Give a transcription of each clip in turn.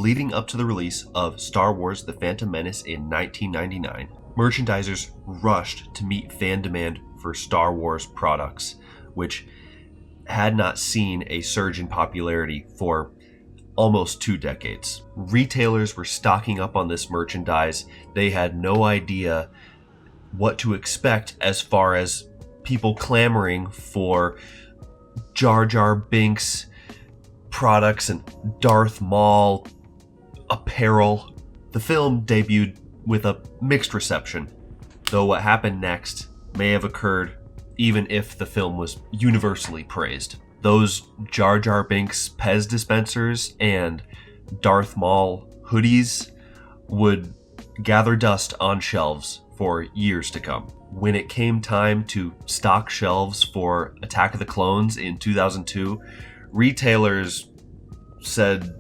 Leading up to the release of Star Wars The Phantom Menace in 1999, merchandisers rushed to meet fan demand for Star Wars products, which had not seen a surge in popularity for almost 2 decades. Retailers were stocking up on this merchandise. They had no idea what to expect as far as people clamoring for Jar Jar Binks products and Darth Maul apparel. The film debuted with a mixed reception, though what happened next may have occurred even if the film was universally praised. Those Jar Jar Binks Pez dispensers and Darth Maul hoodies would gather dust on shelves for years to come. When it came time to stock shelves for Attack of the Clones in 2002, retailers said,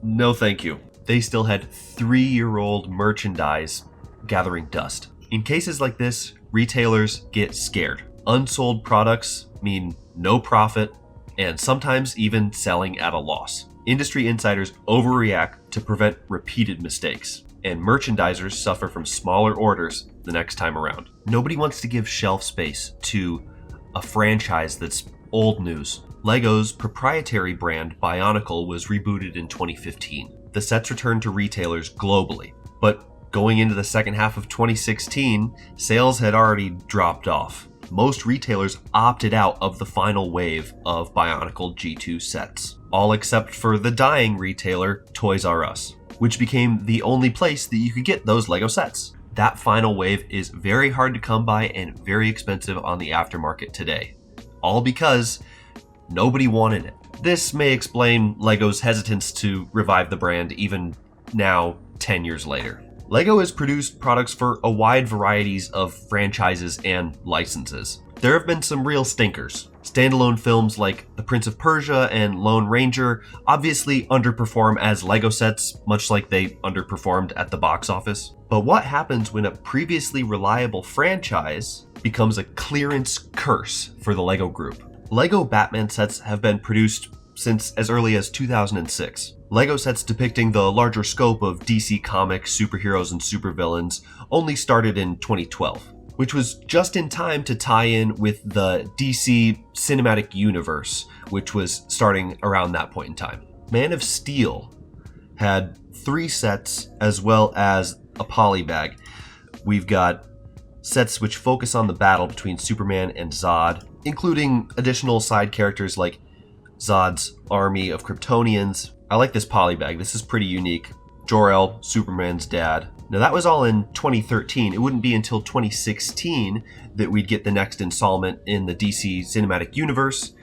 no thank you. They still had 3-year-old merchandise gathering dust. In cases like this, retailers get scared. Unsold products mean no profit, and sometimes even selling at a loss. Industry insiders overreact to prevent repeated mistakes, and merchandisers suffer from smaller orders the next time around. Nobody wants to give shelf space to a franchise that's old news. Lego's proprietary brand BIONICLE was rebooted in 2015. The sets returned to retailers globally, but going into the second half of 2016, sales had already dropped off. Most retailers opted out of the final wave of BIONICLE G2 sets, all except for the dying retailer Toys R Us, which became the only place that you could get those Lego sets. That final wave is very hard to come by and very expensive on the aftermarket today, all because nobody wanted it. This may explain Lego's hesitance to revive the brand even now, 10 years later. Lego has produced products for a wide varieties of franchises and licenses. There have been some real stinkers. Standalone films like The Prince of Persia and Lone Ranger obviously underperform as Lego sets, much like they underperformed at the box office. But what happens when a previously reliable franchise becomes a clearance curse for the Lego group? Lego Batman sets have been produced since as early as 2006. Lego sets depicting the larger scope of DC Comics superheroes and supervillains only started in 2012, which was just in time to tie in with the DC Cinematic Universe, which was starting around that point in time. Man of Steel had 3 sets as well as a polybag. We've got sets which focus on the battle between Superman and Zod, including additional side characters like Zod's army of Kryptonians. I like this polybag. This is pretty unique. Jor-El, Superman's dad. Now that was all in 2013. It wouldn't be until 2016 that we'd get the next installment in the DC Cinematic Universe,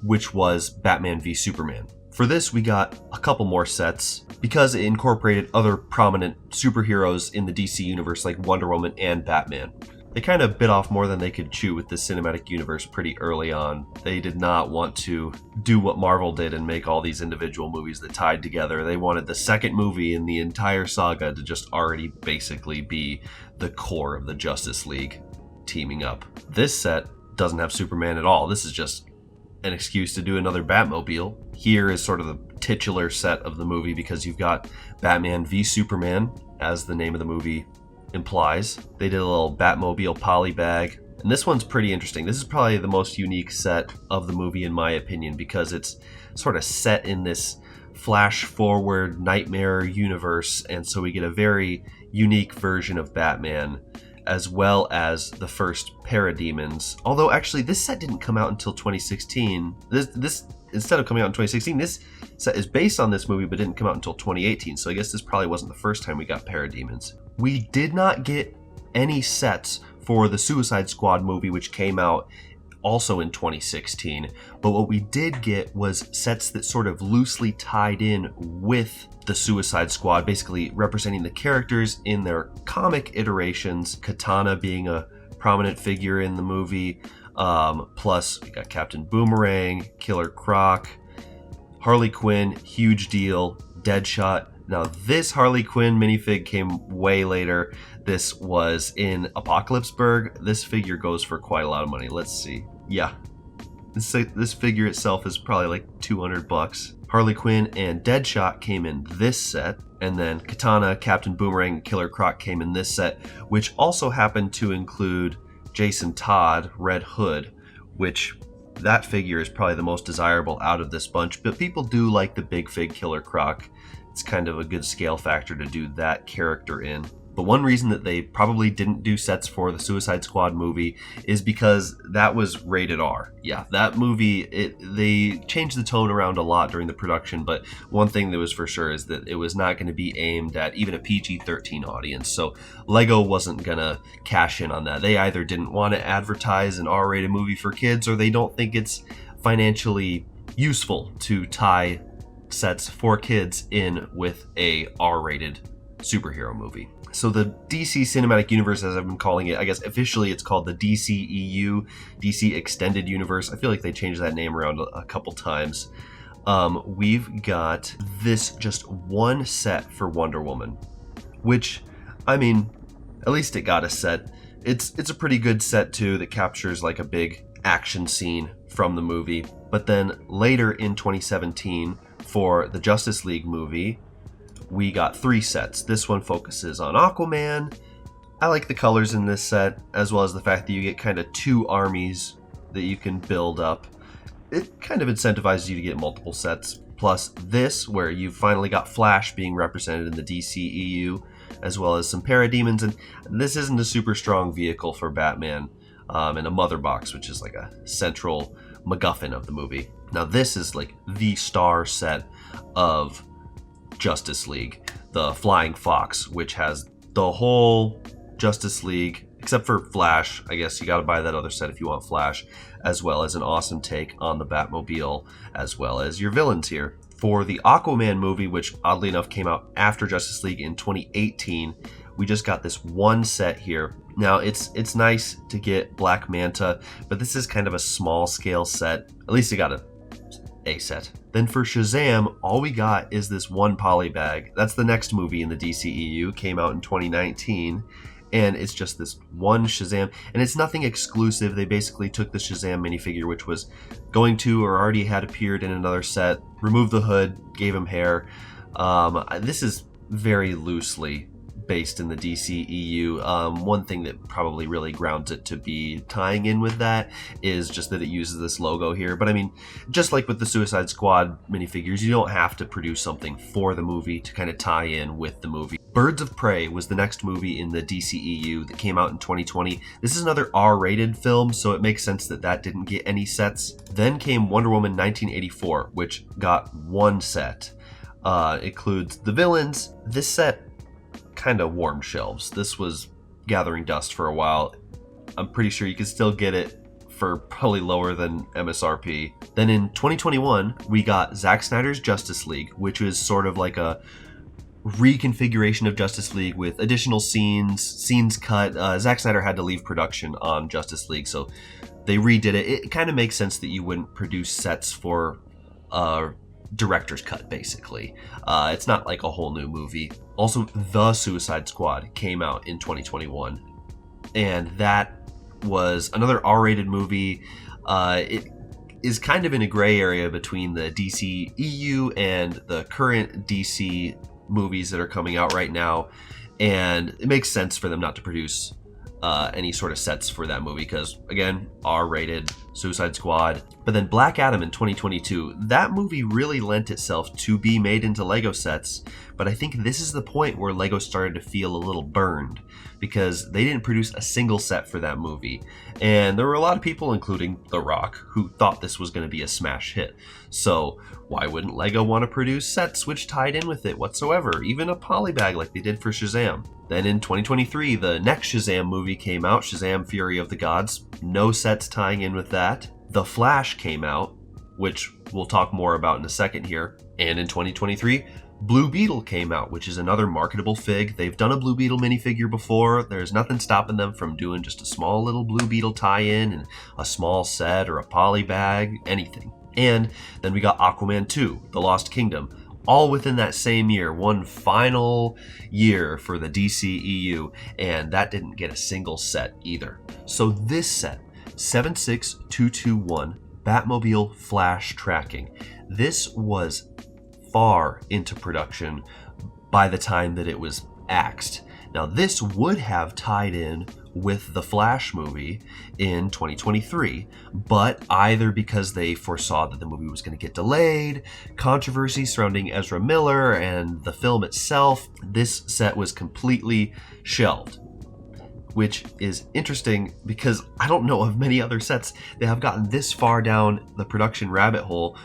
which was Batman v Superman. For this, we got a couple more sets because it incorporated other prominent superheroes in the DC universe like Wonder Woman and Batman. They kind of bit off more than they could chew with the cinematic universe pretty early on. They did not want to do what Marvel did and make all these individual movies that tied together. They wanted the second movie in the entire saga to just already basically be the core of the Justice League teaming up. This set doesn't have Superman at all. This is just an excuse to do another Batmobile. Here is sort of the titular set of the movie because you've got Batman v Superman, as the name of the movie implies. They did a little Batmobile polybag, and this one's pretty interesting. This is probably the most unique set of the movie in my opinion because it's sort of set in this flash forward nightmare universe, and so we get a very unique version of Batman as well as the first parademons. Although actually this set didn't come out until 2016. This instead of coming out in 2016, this set is based on this movie but didn't come out until 2018, so I guess this probably wasn't the first time we got parademons. We did not get any sets for the Suicide Squad movie, which came out also in 2016, but what we did get was sets that sort of loosely tied in with the Suicide Squad, basically representing the characters in their comic iterations, Katana being a prominent figure in the movie, plus we got Captain Boomerang, Killer Croc, Harley Quinn, huge deal, Deadshot. Now this Harley Quinn minifig came way later. This was in Apocalypseburg. This figure goes for quite a lot of money. Let's see. Yeah, this figure itself is probably like $200. Harley Quinn and Deadshot came in this set, and then Katana, Captain Boomerang, and Killer Croc came in this set, which also happened to include Jason Todd, Red Hood, which that figure is probably the most desirable out of this bunch, but people do like the big fig Killer Croc. It's kind of a good scale factor to do that character in. But one reason that they probably didn't do sets for the Suicide Squad movie is because that was rated R. Yeah, that movie, they changed the tone around a lot during the production, but one thing that was for sure is that it was not going to be aimed at even a PG-13 audience. So Lego wasn't going to cash in on that. They either didn't want to advertise an R-rated movie for kids, or they don't think it's financially useful to tie sets for kids in with a R-rated superhero movie. So the DC Cinematic Universe, as I've been calling it, I guess officially it's called the DCEU, DC Extended Universe. I feel like they changed that name around a couple times. We've got this just one set for Wonder Woman, which, I mean, at least it got a set. It's a pretty good set too that captures like a big action scene from the movie. But then later in 2017 for the Justice League movie, we got 3 sets. This one focuses on Aquaman. I like the colors in this set, as well as the fact that you get kind of 2 armies that you can build up. It kind of incentivizes you to get multiple sets. Plus this, where you finally got Flash being represented in the DCEU, as well as some parademons. And this isn't a super strong vehicle for Batman, and a mother box, which is like a central MacGuffin of the movie. Now this is like the star set of Justice League, the Flying Fox, which has the whole Justice League except for Flash. I guess you got to buy that other set if you want Flash, as well as an awesome take on the Batmobile, as well as your villains here. For the Aquaman movie, which oddly enough came out after Justice League in 2018, we just got this one set here. Now it's nice to get Black Manta, but this is kind of a small scale set. At least it got a set. Then for Shazam, all we got is this one poly bag. That's the next movie in the DCEU, came out in 2019, and it's just this one Shazam, and it's nothing exclusive. They basically took the Shazam minifigure, which was going to or already had appeared in another set, removed the hood, gave him hair. This is very loosely based in the DCEU. One thing that probably really grounds it to be tying in with that is just that it uses this logo here. But I mean, just like with the Suicide Squad minifigures, you don't have to produce something for the movie to kind of tie in with the movie. Birds of Prey was the next movie in the DCEU that came out in 2020. This is another R-rated film, so it makes sense that that didn't get any sets. Then came Wonder Woman 1984, which got one set. It includes the villains. This set kind of warmed shelves. This was gathering dust for a while. I'm pretty sure you can still get it for probably lower than MSRP. Then in 2021, we got Zack Snyder's Justice League, which was sort of like a reconfiguration of Justice League with additional scenes cut. Zack Snyder had to leave production on Justice League, so they redid it. It kind of makes sense that you wouldn't produce sets for director's cut, basically. It's not like a whole new movie. Also, The Suicide Squad came out in 2021, and that was another R-rated movie. It is kind of in a gray area between the DCEU and the current DC movies that are coming out right now, and it makes sense for them not to produce any sort of sets for that movie because, again, R-rated, Suicide Squad. But then Black Adam in 2022, that movie really lent itself to be made into Lego sets, but I think this is the point where Lego started to feel a little burned because they didn't produce a single set for that movie. And there were a lot of people, including The Rock, who thought this was going to be a smash hit. So why wouldn't Lego want to produce sets which tied in with it whatsoever, even a polybag like they did for Shazam? Then in 2023, the next Shazam movie came out, Shazam! Fury of the Gods. No sets tying in with that. The Flash came out, which we'll talk more about in a second here. And in 2023, Blue Beetle came out, which is another marketable fig. They've done a Blue Beetle minifigure before. There's nothing stopping them from doing just a small little Blue Beetle tie-in and a small set or a poly bag, anything. And then we got Aquaman 2, The Lost Kingdom, all within that same year, one final year for the DCEU, and that didn't get a single set either. So this set, 76221, Batmobile Flash tracking, this was far into production by the time that it was axed. Now, this would have tied in with the Flash movie in 2023, but either because they foresaw that the movie was going to get delayed, controversy surrounding Ezra Miller and the film itself, this set was completely shelved. Which is interesting because I don't know of many other sets that have gotten this far down the production rabbit hole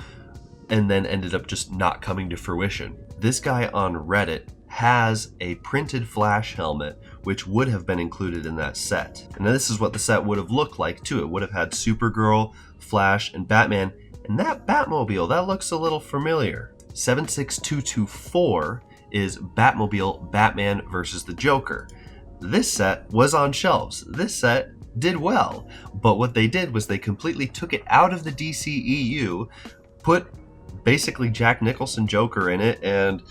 and then ended up just not coming to fruition. This guy on Reddit has a printed Flash helmet which would have been included in that set. And this is what the set would have looked like too. It would have had Supergirl, Flash, and Batman. And that Batmobile, that looks a little familiar. 76224 is Batmobile Batman versus the Joker. This set was on shelves. This set did well. But what they did was they completely took it out of the DCEU, put basically Jack Nicholson Joker in it, and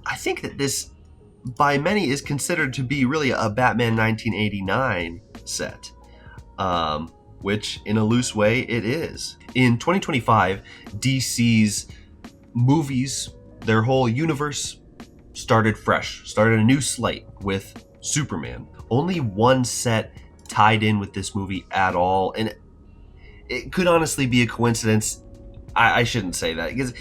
I think that this, by many, is considered to be really a Batman 1989 set, which in a loose way it is. In 2025, DC's movies, their whole universe started fresh, started a new slate with Superman. Only one set tied in with this movie at all, and it could honestly be a coincidence. I shouldn't say that, because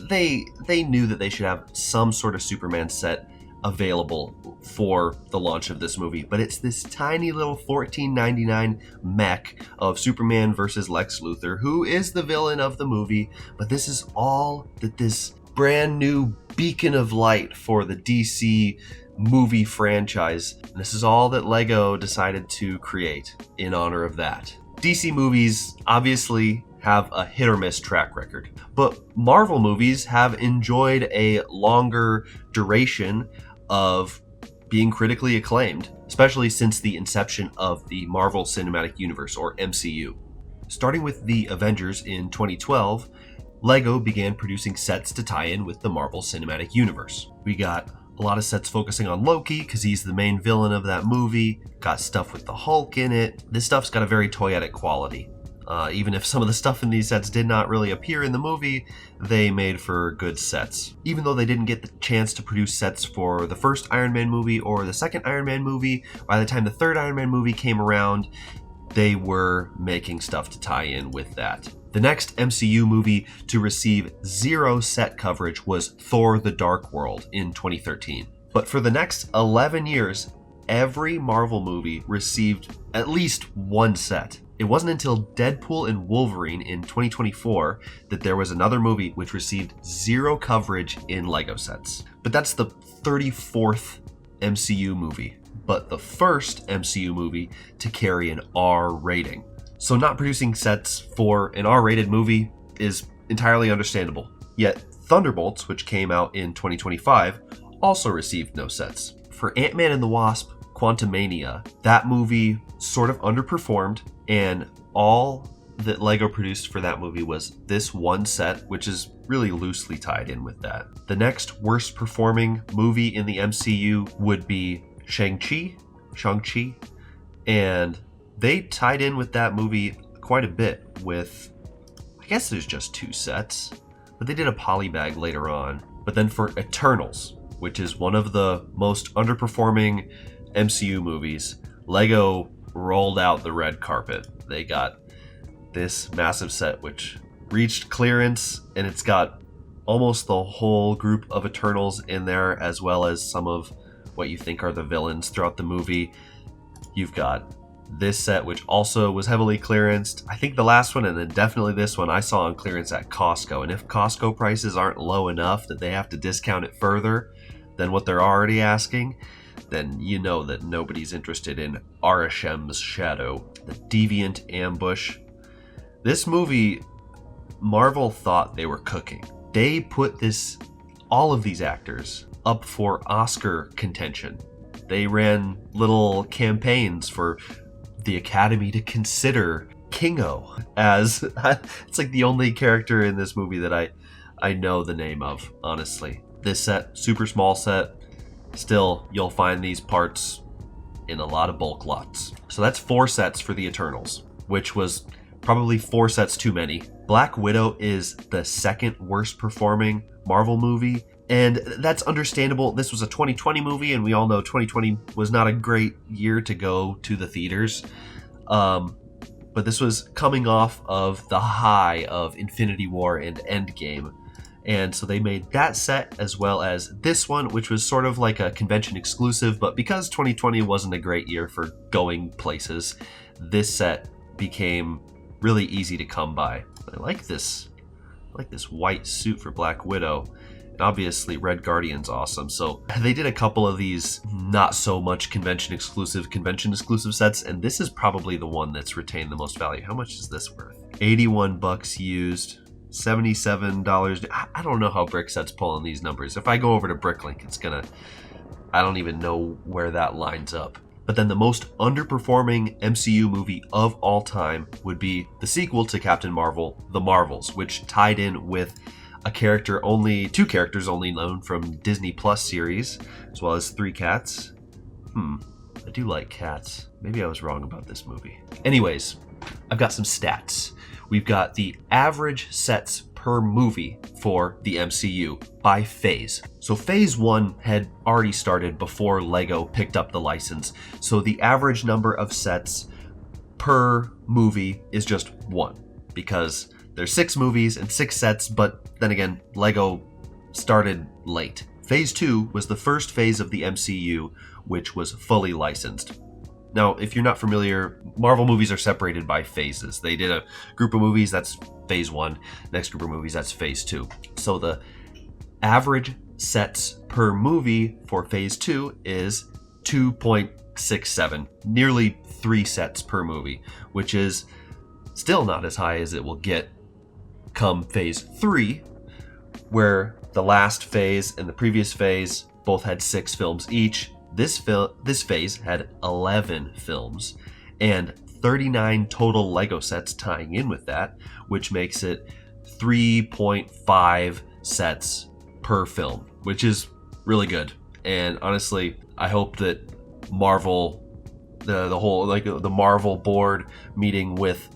they knew that they should have some sort of Superman set available for the launch of this movie, but it's this tiny little $14.99 mech of Superman versus Lex Luthor, who is the villain of the movie. But this is all that this brand new beacon of light for the DC movie franchise. And this is all that Lego decided to create in honor of that. DC movies obviously have a hit or miss track record, but Marvel movies have enjoyed a longer duration of being critically acclaimed, especially since the inception of the Marvel Cinematic Universe, or MCU. Starting with the Avengers in 2012, Lego began producing sets to tie in with the Marvel Cinematic Universe. We got a lot of sets focusing on Loki because he's the main villain of that movie, got stuff with the Hulk in it. This stuff's got a very toyetic quality. Even if some of the stuff in these sets did not really appear in the movie, they made for good sets. Even though they didn't get the chance to produce sets for the first Iron Man movie or the second Iron Man movie, by the time the third Iron Man movie came around, they were making stuff to tie in with that. The next MCU movie to receive 0 set coverage was Thor: The Dark World in 2013. But for the next 11 years, every Marvel movie received at least one set. It wasn't until Deadpool and Wolverine in 2024 that there was another movie which received 0 coverage in Lego sets. But that's the 34th MCU movie, but the first MCU movie to carry an R rating. So not producing sets for an R-rated movie is entirely understandable. Yet Thunderbolts, which came out in 2025, also received no sets. For Ant-Man and the Wasp: Quantumania, that movie sort of underperformed, and all that Lego produced for that movie was this one set, which is really loosely tied in with that. The next worst performing movie in the MCU would be Shang-Chi, and they tied in with that movie quite a bit with, I guess there's just 2 sets, but they did a polybag later on. But then for Eternals, which is one of the most underperforming MCU movies, Lego rolled out the red carpet. They got this massive set which reached clearance, and it's got almost the whole group of Eternals in there, as well as some of what you think are the villains throughout the movie. You've got this set, which also was heavily clearanced. I think the last one, and then definitely this one, I saw on clearance at Costco. And if Costco prices aren't low enough that they have to discount it further than what they're already asking, then you know that nobody's interested in Arashem's Shadow, the Deviant Ambush. This movie, Marvel thought they were cooking. They put all of these actors up for Oscar contention. They ran little campaigns for the Academy to consider Kingo as it's like the only character in this movie that I know the name of, honestly. This set, super small set, still you'll find these parts in a lot of bulk lots. So that's 4 sets for the Eternals, which was probably 4 sets too many. Black Widow is the second worst performing Marvel movie. And that's understandable. This was a 2020 movie, and we all know 2020 was not a great year to go to the theaters. But this was coming off of the high of Infinity War and Endgame. And so they made that set as well as this one, which was sort of like a convention exclusive. But because 2020 wasn't a great year for going places, this set became really easy to come by. I like this white suit for Black Widow. And obviously Red Guardian's awesome. So they did a couple of these not so much convention exclusive sets, and this is probably the one that's retained the most value. How much is this worth? $81 used, $77. I don't know how Brickset's pulling these numbers. If I go over to Bricklink, I don't even know where that lines up. But then the most underperforming MCU movie of all time would be the sequel to Captain Marvel, The Marvels, which tied in with two characters only known from Disney Plus series, as well as 3 cats. I do like cats. Maybe I was wrong about this movie. Anyways, I've got some stats. We've got the average sets per movie for the MCU by phase. So phase 1 had already started before Lego picked up the license. So the average number of sets per movie is just 1, because there's 6 movies and 6 sets, but then again, Lego started late. Phase 2 was the first phase of the MCU, which was fully licensed. Now, if you're not familiar, Marvel movies are separated by phases. They did a group of movies, that's phase 1. Next group of movies, that's phase 2. So the average sets per movie for phase 2 is 2.67, nearly 3 sets per movie, which is still not as high as it will get come phase 3, where the last phase and the previous phase both had 6 films each. This phase had 11 films and 39 total Lego sets tying in with that, which makes it 3.5 sets per film, which is really good. And honestly, I hope that Marvel, the Marvel board meeting with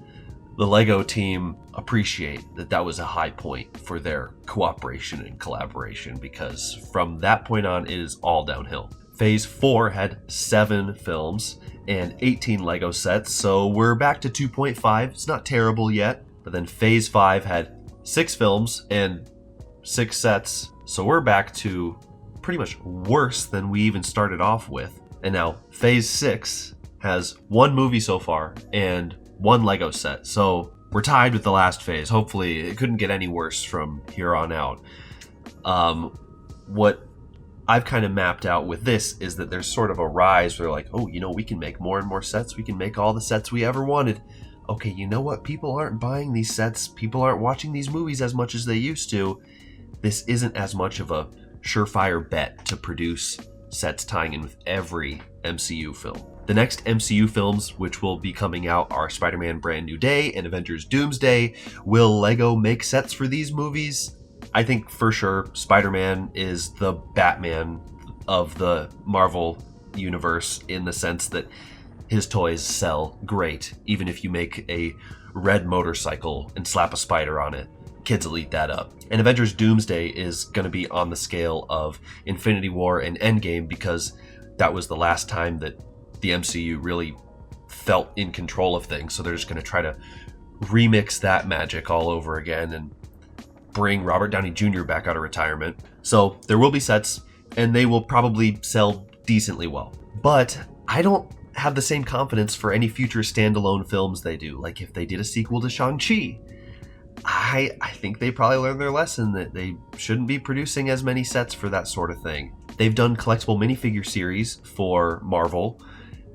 the Lego team appreciate that was a high point for their cooperation and collaboration, because from that point on, it is all downhill. Phase 4 had 7 films and 18 Lego sets, so we're back to 2.5. It's not terrible yet. But then Phase 5 had 6 films and 6 sets, so we're back to pretty much worse than we even started off with. And now Phase 6 has 1 movie so far and 1 Lego set, so we're tied with the last phase. Hopefully it couldn't get any worse from here on out. What I've kind of mapped out with this is that there's sort of a rise where like, oh, we can make more and more sets. We can make all the sets we ever wanted. Okay, you know what? People aren't buying these sets. People aren't watching these movies as much as they used to. This isn't as much of a surefire bet to produce sets tying in with every MCU film. The next MCU films, which will be coming out, are Spider-Man Brand New Day and Avengers Doomsday. Will Lego make sets for these movies? I think for sure Spider-Man is the Batman of the Marvel universe, in the sense that his toys sell great. Even if you make a red motorcycle and slap a spider on it, kids will eat that up. And Avengers Doomsday is going to be on the scale of Infinity War and Endgame, because that was the last time that the MCU really felt in control of things. So they're just going to try to remix that magic all over again and bring Robert Downey Jr. back out of retirement. So there will be sets, and they will probably sell decently well. But I don't have the same confidence for any future standalone films they do. Like if they did a sequel to Shang-Chi, I think they probably learned their lesson that they shouldn't be producing as many sets for that sort of thing. They've done collectible minifigure series for Marvel,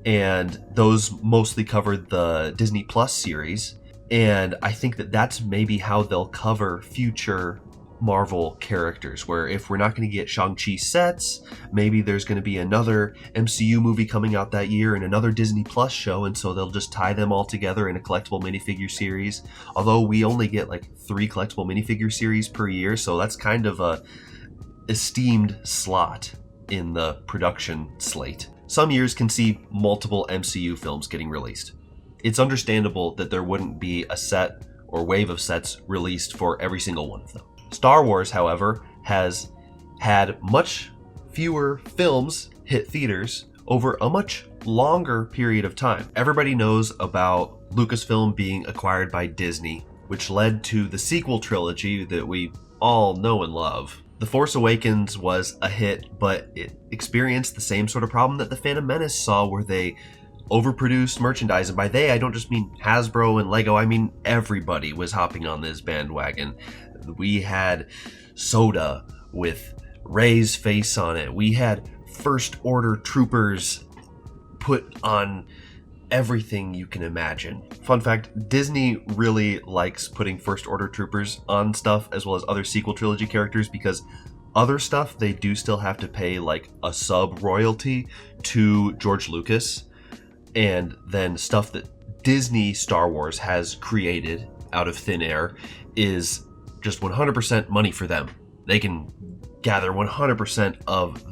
and those mostly covered the Disney Plus series. And I think that that's maybe how they'll cover future Marvel characters, where if we're not going to get Shang-Chi sets, maybe there's going to be another MCU movie coming out that year and another Disney Plus show, and so they'll just tie them all together in a collectible minifigure series. Although we only get like 3 collectible minifigure series per year, so that's kind of a esteemed slot in the production slate. Some years can see multiple MCU films getting released. It's understandable that there wouldn't be a set or wave of sets released for every single one of them. Star Wars, however, has had much fewer films hit theaters over a much longer period of time. Everybody knows about Lucasfilm being acquired by Disney, which led to the sequel trilogy that we all know and love. The Force Awakens was a hit, but it experienced the same sort of problem that The Phantom Menace saw, where they overproduced merchandise. And by they, I don't just mean Hasbro and Lego, I mean everybody was hopping on this bandwagon. We had soda with Rey's face on it. We had First Order troopers put on everything you can imagine. Fun fact, Disney really likes putting First Order troopers on stuff, as well as other sequel trilogy characters, because other stuff they do still have to pay like a sub royalty to George Lucas, and then stuff that Disney Star Wars has created out of thin air is just 100% money for them. They can gather 100% of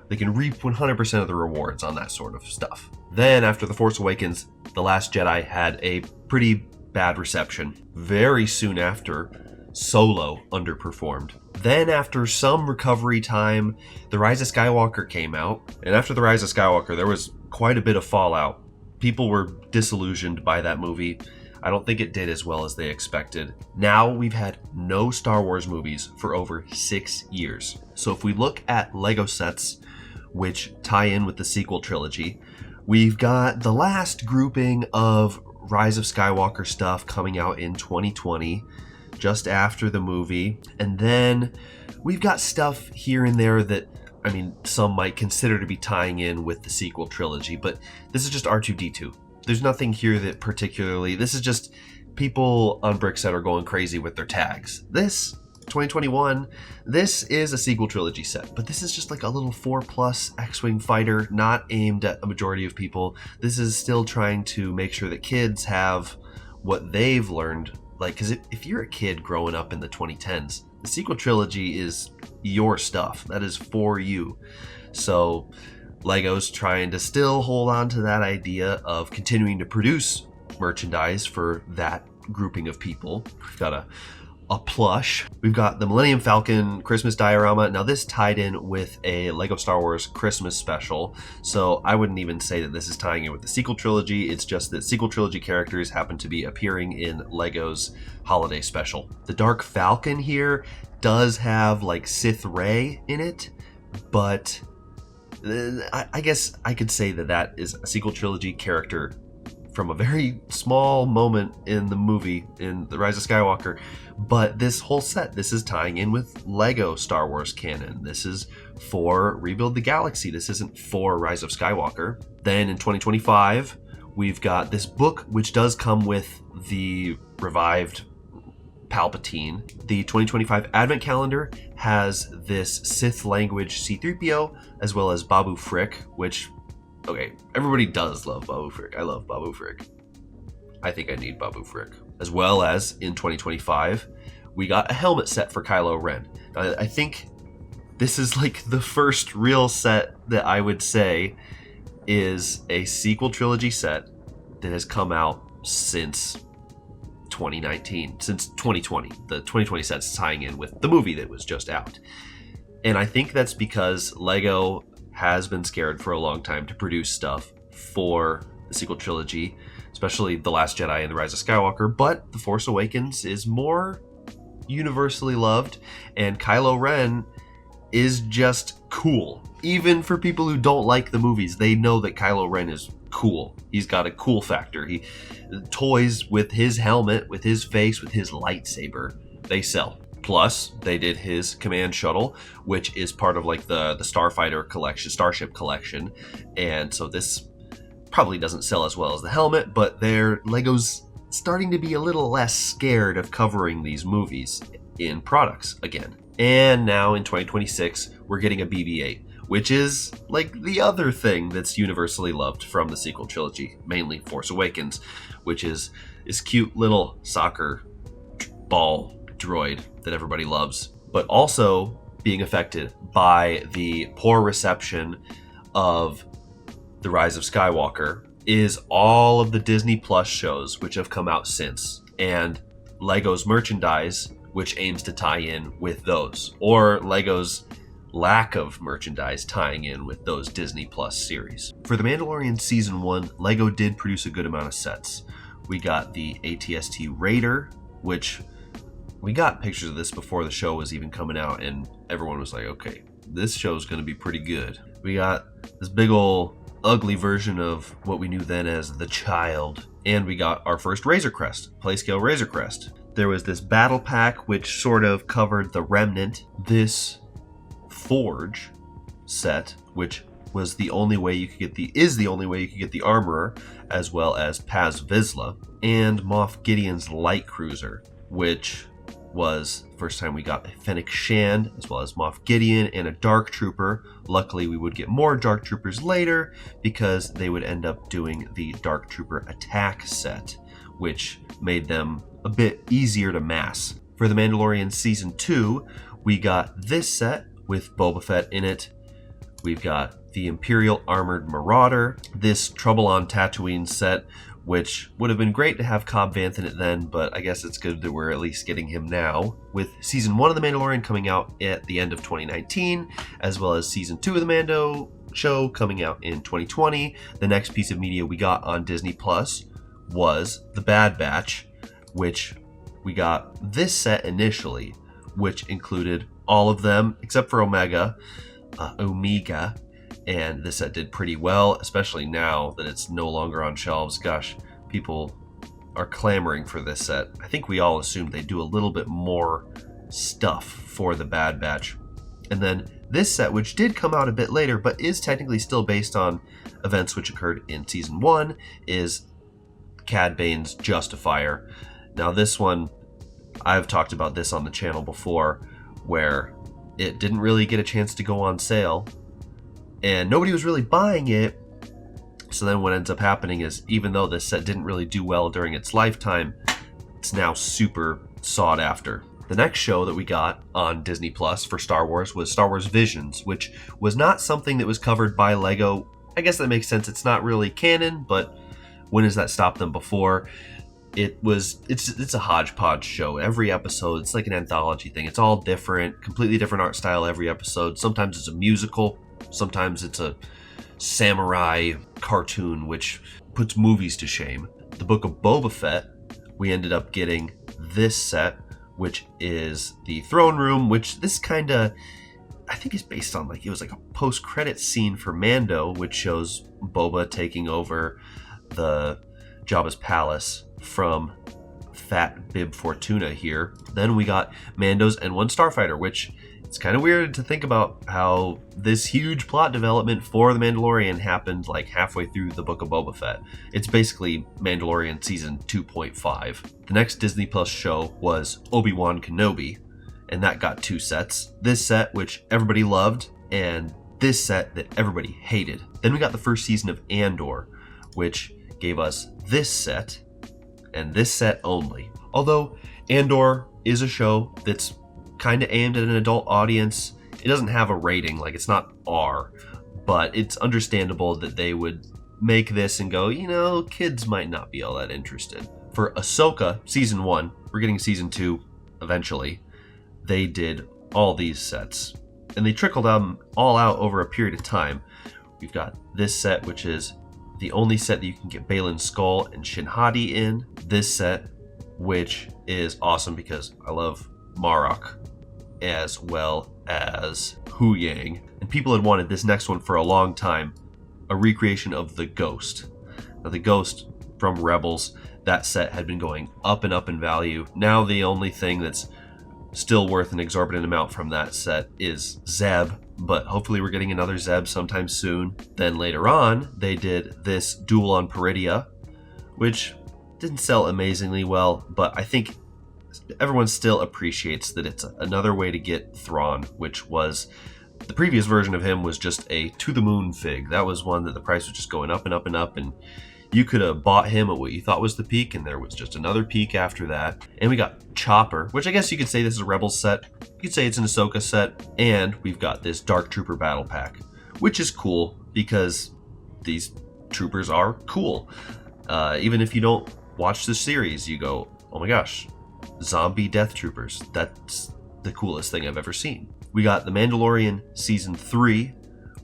they can reap 100% of the rewards on that sort of stuff. Then after The Force Awakens, The Last Jedi had a pretty bad reception. Very soon after, Solo underperformed. Then after some recovery time, The Rise of Skywalker came out. And after The Rise of Skywalker, there was quite a bit of fallout. People were disillusioned by that movie. I don't think it did as well as they expected. Now we've had no Star Wars movies for over 6 years. So if we look at Lego sets, which tie in with the sequel trilogy, we've got the last grouping of Rise of Skywalker stuff coming out in 2020, just after the movie. And then we've got stuff here and there that, I mean, some might consider to be tying in with the sequel trilogy, but this is just R2-D2. There's nothing here that particularly, this is just people on Brickset are going crazy with their tags. This 2021, this is a sequel trilogy set, but this is just like a little 4+ X-Wing fighter, not aimed at a majority of people. This is still trying to make sure that kids have what they've learned. Like, because if you're a kid growing up in the 2010s, the sequel trilogy is your stuff. That is for you. So Lego's trying to still hold on to that idea of continuing to produce merchandise for that grouping of people. We've got a plush. We've got the Millennium Falcon Christmas diorama. Now this tied in with a Lego Star Wars Christmas special, so I wouldn't even say that this is tying in with the sequel trilogy. It's just that sequel trilogy characters happen to be appearing in Lego's holiday special. The Dark Falcon here does have like Sith Rey in it, but I guess I could say that that is a sequel trilogy character from a very small moment in the movie, in The Rise of Skywalker. But this whole set, this is tying in with Lego Star Wars canon. This is for Rebuild the Galaxy. This isn't for Rise of Skywalker. Then in 2025, we've got this book, which does come with the revived Palpatine. The 2025 Advent Calendar has this Sith language C-3PO, as well as Babu Frick, which, okay, everybody does love Babu Frick. I love Babu Frick. I think I need Babu Frick. As well as in 2025, we got a helmet set for Kylo Ren. I think this is like the first real set that I would say is a sequel trilogy set that has come out since 2019, since 2020. The 2020 set's tying in with the movie that was just out. And I think that's because Lego has been scared for a long time to produce stuff for the sequel trilogy, especially The Last Jedi and The Rise of Skywalker, but The Force Awakens is more universally loved, and Kylo Ren is just cool. Even for people who don't like the movies, they know that Kylo Ren is cool. He's got a cool factor. Toys with his helmet, with his face, with his lightsaber, they sell. Plus, they did his command shuttle, which is part of like the Starfighter collection, Starship collection, and so this probably doesn't sell as well as the helmet, but Lego's starting to be a little less scared of covering these movies in products again. And now in 2026, we're getting a BB-8, which is like the other thing that's universally loved from the sequel trilogy, mainly Force Awakens, which is this cute little soccer ball droid that everybody loves, but also being affected by the poor reception of The Rise of Skywalker is all of the Disney Plus shows which have come out since, and Lego's merchandise, which aims to tie in with those, or Lego's lack of merchandise tying in with those Disney Plus series. For The Mandalorian Season 1, Lego did produce a good amount of sets. We got the ATST Raider, which we got pictures of this before the show was even coming out, and everyone was like, okay, this show's going to be pretty good. We got this big ol' ugly version of what we knew then as the Child, and we got our first Razor Crest, Playscale Razor Crest. There was this battle pack which sort of covered the Remnant, this Forge set, which was the only way you could get the Armorer, as well as Paz Vizsla, and Moff Gideon's Light Cruiser, which was the first time we got a Fennec Shand, as well as Moff Gideon and a Dark Trooper. Luckily, we would get more Dark Troopers later, because they would end up doing the Dark Trooper Attack set, which made them a bit easier to mass. For The Mandalorian Season 2, we got this set with Boba Fett in it. We've got the Imperial Armored Marauder, this Trouble on Tatooine set, which would have been great to have Cobb Vanth in it then, but I guess it's good that we're at least getting him now. With Season 1 of The Mandalorian coming out at the end of 2019, as well as Season 2 of The Mando show coming out in 2020, the next piece of media we got on Disney Plus was The Bad Batch, which we got this set initially, which included all of them except for Omega, and this set did pretty well, especially now that it's no longer on shelves. Gosh, people are clamoring for this set. I think we all assumed they'd do a little bit more stuff for the Bad Batch. And then this set, which did come out a bit later, but is technically still based on events which occurred in Season 1, is Cad Bane's Justifier. Now this one, I've talked about this on the channel before, where it didn't really get a chance to go on sale, and nobody was really buying it. So then what ends up happening is, even though this set didn't really do well during its lifetime, it's now super sought after. The next show that we got on Disney Plus for Star Wars was Star Wars Visions, which was not something that was covered by Lego. I guess that makes sense. It's not really canon, but when has that stopped them before? It's a hodgepodge show. Every episode, it's like an anthology thing. It's all different, completely different art style every episode. Sometimes it's a musical, sometimes it's a samurai cartoon, which puts movies to shame. The Book of Boba Fett, we ended up getting this set, which is the throne room, which this kind of, I think is based on, like, it was like a post-credit scene for Mando, which shows Boba taking over the Jabba's palace from Fat Bib Fortuna here. Then we got Mando's N1 Starfighter, which it's kind of weird to think about how this huge plot development for The Mandalorian happened like halfway through the Book of Boba Fett. It's basically Mandalorian Season 2.5. The next Disney Plus show was Obi-Wan Kenobi, and that got two sets. This set, which everybody loved, and this set that everybody hated. Then we got the first season of Andor, which gave us this set, and this set only. Although Andor is a show that's kind of aimed at an adult audience, it doesn't have a rating, like it's not R, but it's understandable that they would make this and go, you know, kids might not be all that interested. For Ahsoka Season 1, we're getting Season 2 eventually, they did all these sets, and they trickled them all out over a period of time. We've got this set, which is the only set that you can get Baylan Skoll and Shin Hati in. This set, which is awesome because I love Marok, as well as Hu Yang. And people had wanted this next one for a long time, a recreation of the Ghost. Now the Ghost from Rebels, that set had been going up and up in value. Now the only thing that's still worth an exorbitant amount from that set is Zeb, but hopefully we're getting another Zeb sometime soon. Then later on, they did this Duel on Peridia, which didn't sell amazingly well, but I think everyone still appreciates that it's another way to get Thrawn, which was, the previous version of him was just a to the moon fig. That was one that the price was just going up and up and up, and you could have bought him at what you thought was the peak, and there was just another peak after that. And we got Chopper, which I guess you could say this is a Rebels set. You could say it's an Ahsoka set. And we've got this Dark Trooper Battle Pack, which is cool because these troopers are cool. Even if you don't watch the series, you go, oh my gosh, zombie death troopers. That's the coolest thing I've ever seen. We got The Mandalorian Season 3,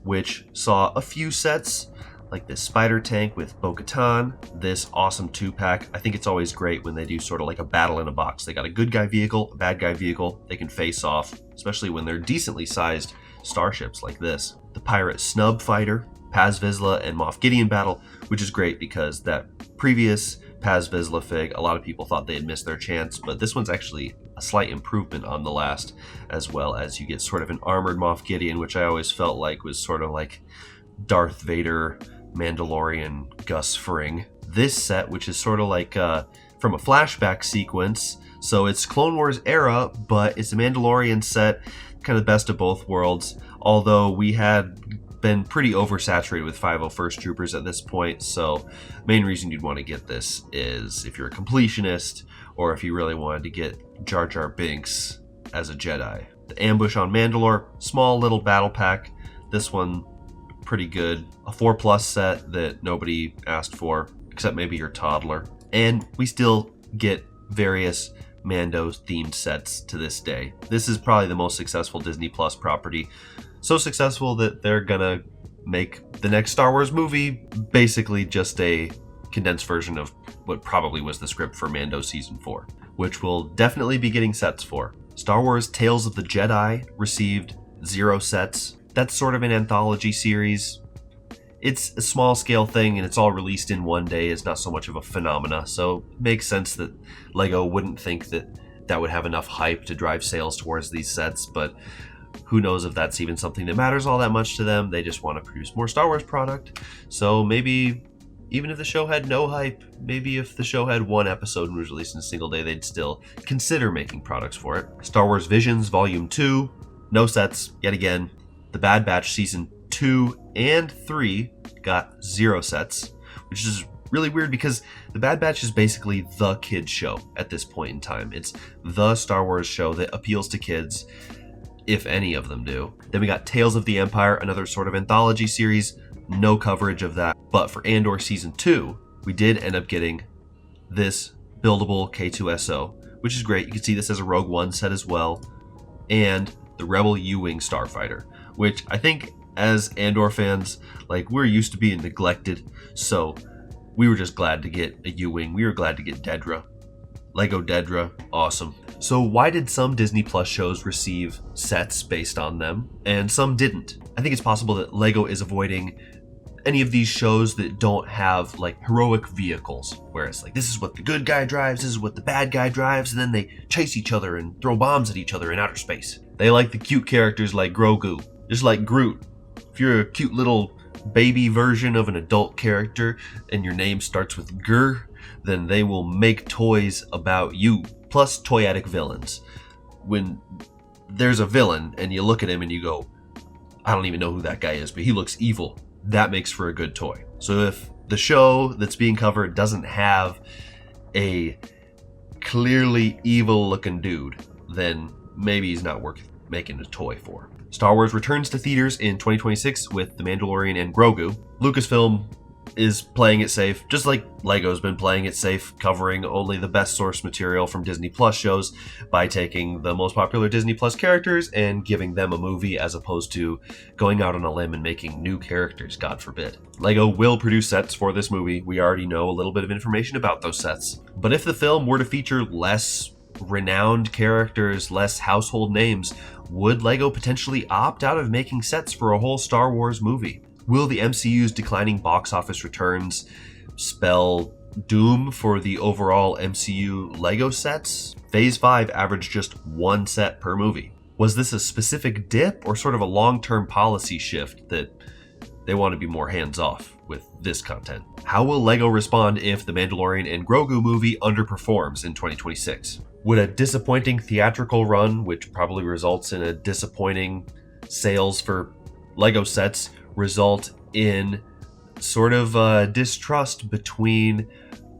which saw a few sets, like this spider tank with Bo-Katan, this awesome 2-pack. I think it's always great when they do sort of like a battle in a box. They got a good guy vehicle, a bad guy vehicle, they can face off, especially when they're decently sized starships like this. The pirate snub fighter, Paz Vizsla and Moff Gideon battle, which is great because that previous Paz Vizsla fig, a lot of people thought they had missed their chance, but this one's actually a slight improvement on the last, as well as you get sort of an armored Moff Gideon, which I always felt like was sort of like Darth Vader, Mandalorian Gus Fring. This set, which is sort of like from a flashback sequence, so it's Clone Wars era, but it's a Mandalorian set, kind of best of both worlds, although we had been pretty oversaturated with 501st Troopers at this point, so main reason you'd want to get this is if you're a completionist, or if you really wanted to get Jar Jar Binks as a Jedi. The Ambush on Mandalore, small little battle pack. This one, pretty good. A 4+ set that nobody asked for, except maybe your toddler. And we still get various Mando themed sets to this day. This is probably the most successful Disney Plus property. So successful that they're gonna make the next Star Wars movie basically just a condensed version of what probably was the script for Mando Season 4, which we'll definitely be getting sets for. Star Wars Tales of the Jedi received 0 sets. That's sort of an anthology series. It's a small scale thing and it's all released in one day. It's not so much of a phenomena, so it makes sense that LEGO wouldn't think that that would have enough hype to drive sales towards these sets, but who knows if that's even something that matters all that much to them. They just want to produce more Star Wars product. So maybe even if the show had no hype, maybe if the show had 1 episode and was released in a single day, they'd still consider making products for it. Star Wars Visions Volume 2, no sets, yet again. The Bad Batch Season 2 and 3 got 0 sets, which is really weird because The Bad Batch is basically the kids show at this point in time. It's the Star Wars show that appeals to kids, if any of them do. Then we got Tales of the Empire, another sort of anthology series, no coverage of that. But for Andor Season 2, we did end up getting this buildable K2SO, which is great. You can see this as a Rogue One set as well, and the Rebel U-Wing Starfighter, which I think as Andor fans, like, we're used to being neglected, so we were just glad to get a U-Wing. We were glad to get Dedra. Lego Dedra, awesome. So why did some Disney Plus shows receive sets based on them and some didn't? I think it's possible that Lego is avoiding any of these shows that don't have like heroic vehicles, where it's like, this is what the good guy drives, this is what the bad guy drives, and then they chase each other and throw bombs at each other in outer space. They like the cute characters like Grogu, just like Groot. If you're a cute little baby version of an adult character and your name starts with Gur, then they will make toys about you. Plus toyetic villains. When there's a villain and you look at him and you go, I don't even know who that guy is, but he looks evil, that makes for a good toy. So if the show that's being covered doesn't have a clearly evil looking dude, then maybe he's not worth making a toy for. Star Wars returns to theaters in 2026 with The Mandalorian and Grogu. Lucasfilm is playing it safe, just like LEGO's been playing it safe, covering only the best source material from Disney Plus shows by taking the most popular Disney Plus characters and giving them a movie, as opposed to going out on a limb and making new characters, God forbid. LEGO will produce sets for this movie. We already know a little bit of information about those sets. But if the film were to feature less renowned characters, less household names, would LEGO potentially opt out of making sets for a whole Star Wars movie? Will the MCU's declining box office returns spell doom for the overall MCU LEGO sets? Phase 5 averaged just 1 set per movie. Was this a specific dip or sort of a long-term policy shift that they want to be more hands-off with this content? How will LEGO respond if The Mandalorian and Grogu movie underperforms in 2026? Would a disappointing theatrical run, which probably results in a disappointing sales for LEGO sets, result in sort of distrust between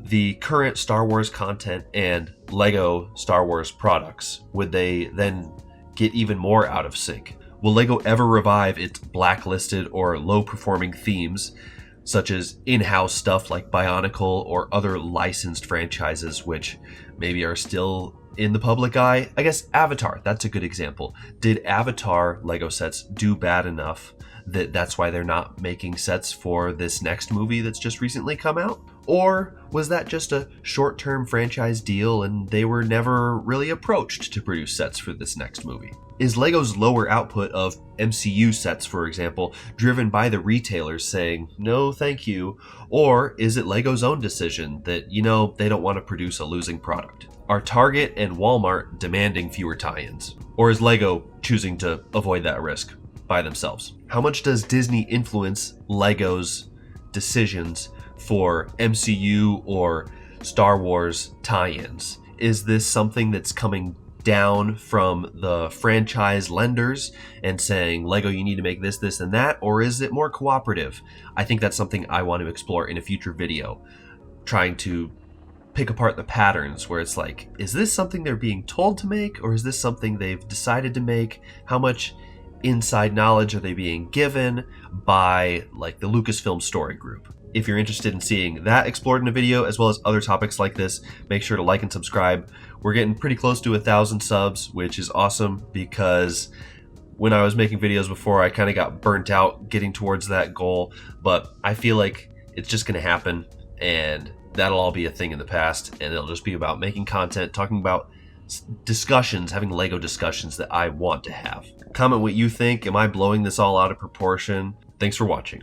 the current Star Wars content and LEGO Star Wars products? Would they then get even more out of sync? Will LEGO ever revive its blacklisted or low-performing themes, such as in-house stuff like BIONICLE or other licensed franchises which maybe are still in the public eye, I guess Avatar, that's a good example. Did Avatar Lego sets do bad enough that that's why they're not making sets for this next movie that's just recently come out? Or was that just a short-term franchise deal and they were never really approached to produce sets for this next movie? Is Lego's lower output of MCU sets, for example, driven by the retailers saying, no, thank you? Or is it Lego's own decision that, they don't want to produce a losing product? Are Target and Walmart demanding fewer tie-ins? Or is Lego choosing to avoid that risk by themselves? How much does Disney influence Lego's decisions for MCU or Star Wars tie-ins? Is this something that's coming down from the franchise lenders and saying, Lego, you need to make this, this, and that? Or is it more cooperative? I think that's something I want to explore in a future video, trying to pick apart the patterns where it's like, is this something they're being told to make, or is this something they've decided to make? How much inside knowledge are they being given by like the Lucasfilm Story Group? If you're interested in seeing that explored in a video, as well as other topics like this, make sure to like and subscribe. We're getting pretty close to 1,000 subs, which is awesome because when I was making videos before, I kind of got burnt out getting towards that goal, but I feel like it's just going to happen and that'll all be a thing in the past, and it'll just be about making content, talking about discussions, having Lego discussions that I want to have. Comment what you think. Am I blowing this all out of proportion? Thanks for watching.